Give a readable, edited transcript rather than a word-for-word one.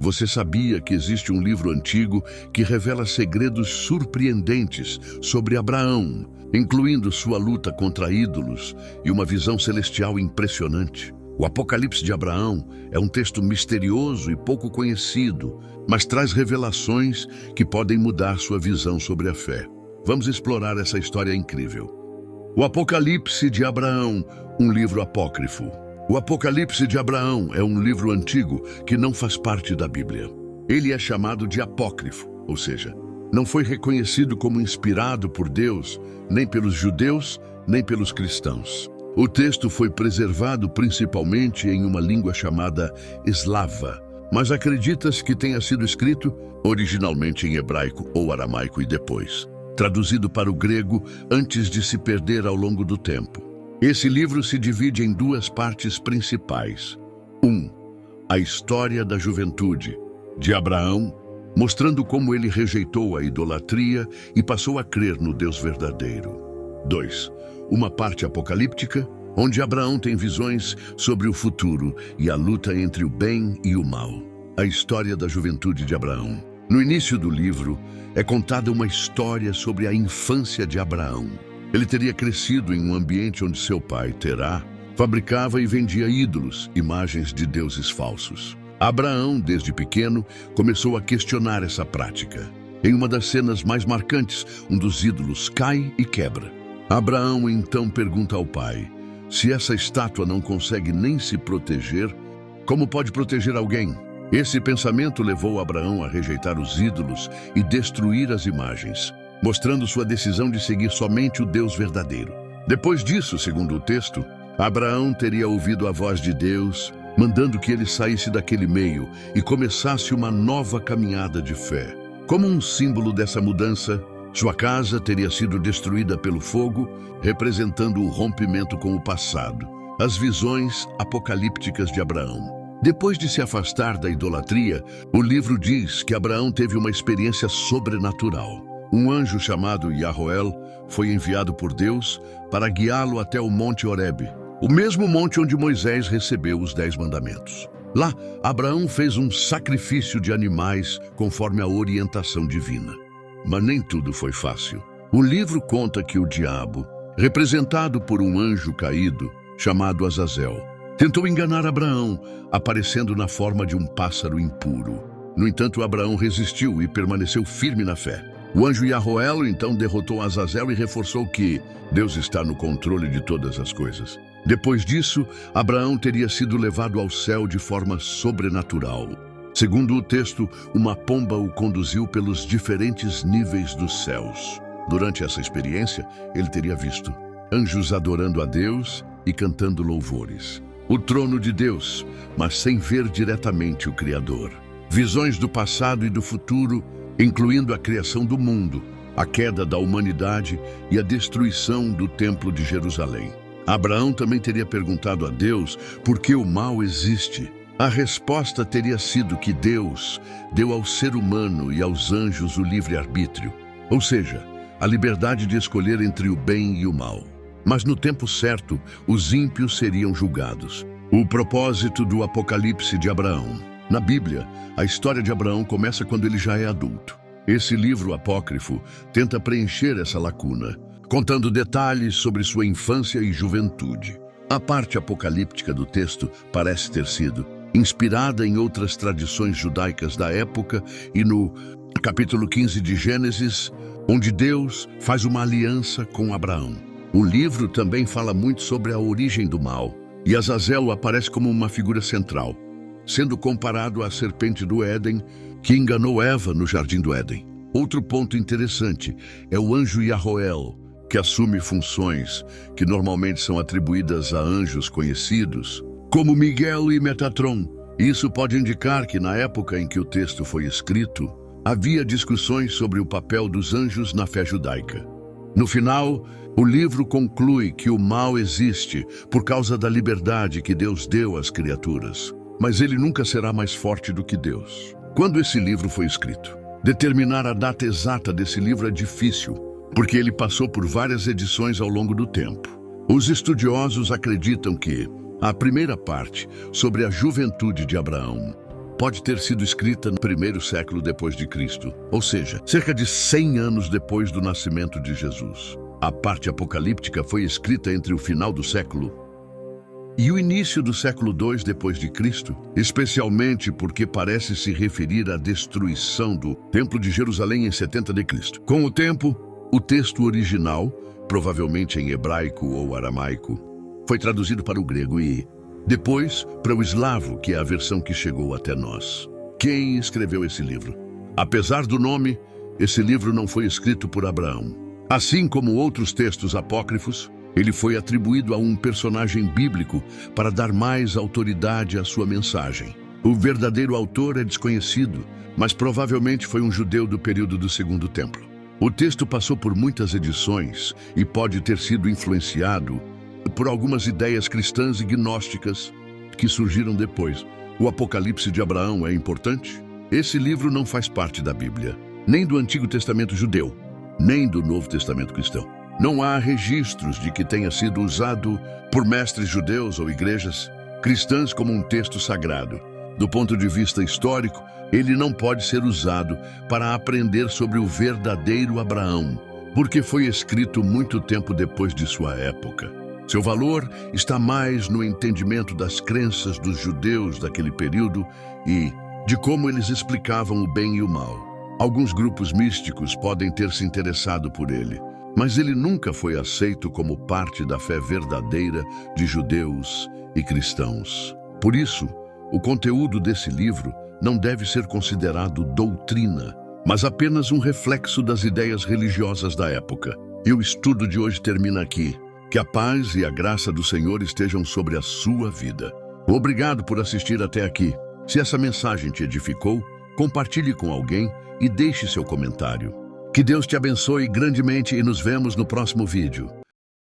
Você sabia que existe um livro antigo que revela segredos surpreendentes sobre Abraão, incluindo sua luta contra ídolos e uma visão celestial impressionante? O Apocalipse de Abraão é um texto misterioso e pouco conhecido, mas traz revelações que podem mudar sua visão sobre a fé. Vamos explorar essa história incrível. O Apocalipse de Abraão, um livro apócrifo. O Apocalipse de Abraão é um livro antigo que não faz parte da Bíblia. Ele é chamado de apócrifo, ou seja, não foi reconhecido como inspirado por Deus, nem pelos judeus, nem pelos cristãos. O texto foi preservado principalmente em uma língua chamada eslava, mas acredita-se que tenha sido escrito originalmente em hebraico ou aramaico e depois traduzido para o grego antes de se perder ao longo do tempo. Esse livro se divide em duas partes principais. 1. A história da juventude de Abraão, mostrando como ele rejeitou a idolatria e passou a crer no Deus verdadeiro. 2. Uma parte apocalíptica, onde Abraão tem visões sobre o futuro e a luta entre o bem e o mal. A história da juventude de Abraão. No início do livro, é contada uma história sobre a infância de Abraão. Ele teria crescido em um ambiente onde seu pai, Terá, fabricava e vendia ídolos, imagens de deuses falsos. Abraão, desde pequeno, começou a questionar essa prática. Em uma das cenas mais marcantes, um dos ídolos cai e quebra. Abraão então pergunta ao pai: se essa estátua não consegue nem se proteger, como pode proteger alguém? Esse pensamento levou Abraão a rejeitar os ídolos e destruir as imagens, mostrando sua decisão de seguir somente o Deus verdadeiro. Depois disso, segundo o texto, Abraão teria ouvido a voz de Deus, mandando que ele saísse daquele meio e começasse uma nova caminhada de fé. Como um símbolo dessa mudança, sua casa teria sido destruída pelo fogo, representando o rompimento com o passado. As visões apocalípticas de Abraão. Depois de se afastar da idolatria, o livro diz que Abraão teve uma experiência sobrenatural. Um anjo chamado Yahoel foi enviado por Deus para guiá-lo até o Monte Horebe, o mesmo monte onde Moisés recebeu os 10 mandamentos. Lá, Abraão fez um sacrifício de animais conforme a orientação divina. Mas nem tudo foi fácil. O livro conta que o diabo, representado por um anjo caído, chamado Azazel, tentou enganar Abraão, aparecendo na forma de um pássaro impuro. No entanto, Abraão resistiu e permaneceu firme na fé. O anjo Yahoel então derrotou Azazel e reforçou que Deus está no controle de todas as coisas. Depois disso, Abraão teria sido levado ao céu de forma sobrenatural. Segundo o texto, uma pomba o conduziu pelos diferentes níveis dos céus. Durante essa experiência, ele teria visto anjos adorando a Deus e cantando louvores. O trono de Deus, mas sem ver diretamente o Criador. Visões do passado e do futuro, incluindo a criação do mundo, a queda da humanidade e a destruição do Templo de Jerusalém. Abraão também teria perguntado a Deus por que o mal existe. A resposta teria sido que Deus deu ao ser humano e aos anjos o livre-arbítrio, ou seja, a liberdade de escolher entre o bem e o mal. Mas no tempo certo, os ímpios seriam julgados. O propósito do Apocalipse de Abraão. Na Bíblia, a história de Abraão começa quando ele já é adulto. Esse livro apócrifo tenta preencher essa lacuna, contando detalhes sobre sua infância e juventude. A parte apocalíptica do texto parece ter sido inspirada em outras tradições judaicas da época e no capítulo 15 de Gênesis, onde Deus faz uma aliança com Abraão. O livro também fala muito sobre a origem do mal, e Azazel aparece como uma figura central, sendo comparado à serpente do Éden, que enganou Eva no jardim do Éden. Outro ponto interessante é o anjo Yahoel, que assume funções que normalmente são atribuídas a anjos conhecidos, como Miguel e Metatron. Isso pode indicar que na época em que o texto foi escrito, havia discussões sobre o papel dos anjos na fé judaica. No final, o livro conclui que o mal existe por causa da liberdade que Deus deu às criaturas, mas ele nunca será mais forte do que Deus. Quando esse livro foi escrito? Determinar a data exata desse livro é difícil, porque ele passou por várias edições ao longo do tempo. Os estudiosos acreditam que a primeira parte, sobre a juventude de Abraão, pode ter sido escrita no primeiro século depois de Cristo, ou seja, cerca de 100 anos depois do nascimento de Jesus. A parte apocalíptica foi escrita entre o final do século e o início do século II depois de Cristo, especialmente porque parece se referir à destruição do Templo de Jerusalém em 70 de Cristo. Com o tempo, o texto original, provavelmente em hebraico ou aramaico, foi traduzido para o grego e, depois, para o eslavo, que é a versão que chegou até nós. Quem escreveu esse livro? Apesar do nome, esse livro não foi escrito por Abraão. Assim como outros textos apócrifos, ele foi atribuído a um personagem bíblico para dar mais autoridade à sua mensagem. O verdadeiro autor é desconhecido, mas provavelmente foi um judeu do período do Segundo Templo. O texto passou por muitas edições e pode ter sido influenciado por algumas ideias cristãs e gnósticas que surgiram depois. O Apocalipse de Abraão é importante? Esse livro não faz parte da Bíblia, nem do Antigo Testamento judeu, nem do Novo Testamento cristão. Não há registros de que tenha sido usado por mestres judeus ou igrejas cristãs como um texto sagrado. Do ponto de vista histórico, ele não pode ser usado para aprender sobre o verdadeiro Abraão, porque foi escrito muito tempo depois de sua época. Seu valor está mais no entendimento das crenças dos judeus daquele período e de como eles explicavam o bem e o mal. Alguns grupos místicos podem ter se interessado por ele, mas ele nunca foi aceito como parte da fé verdadeira de judeus e cristãos. Por isso, o conteúdo desse livro não deve ser considerado doutrina, mas apenas um reflexo das ideias religiosas da época. E o estudo de hoje termina aqui. Que a paz e a graça do Senhor estejam sobre a sua vida. Obrigado por assistir até aqui. Se essa mensagem te edificou, compartilhe com alguém e deixe seu comentário. Que Deus te abençoe grandemente e nos vemos no próximo vídeo.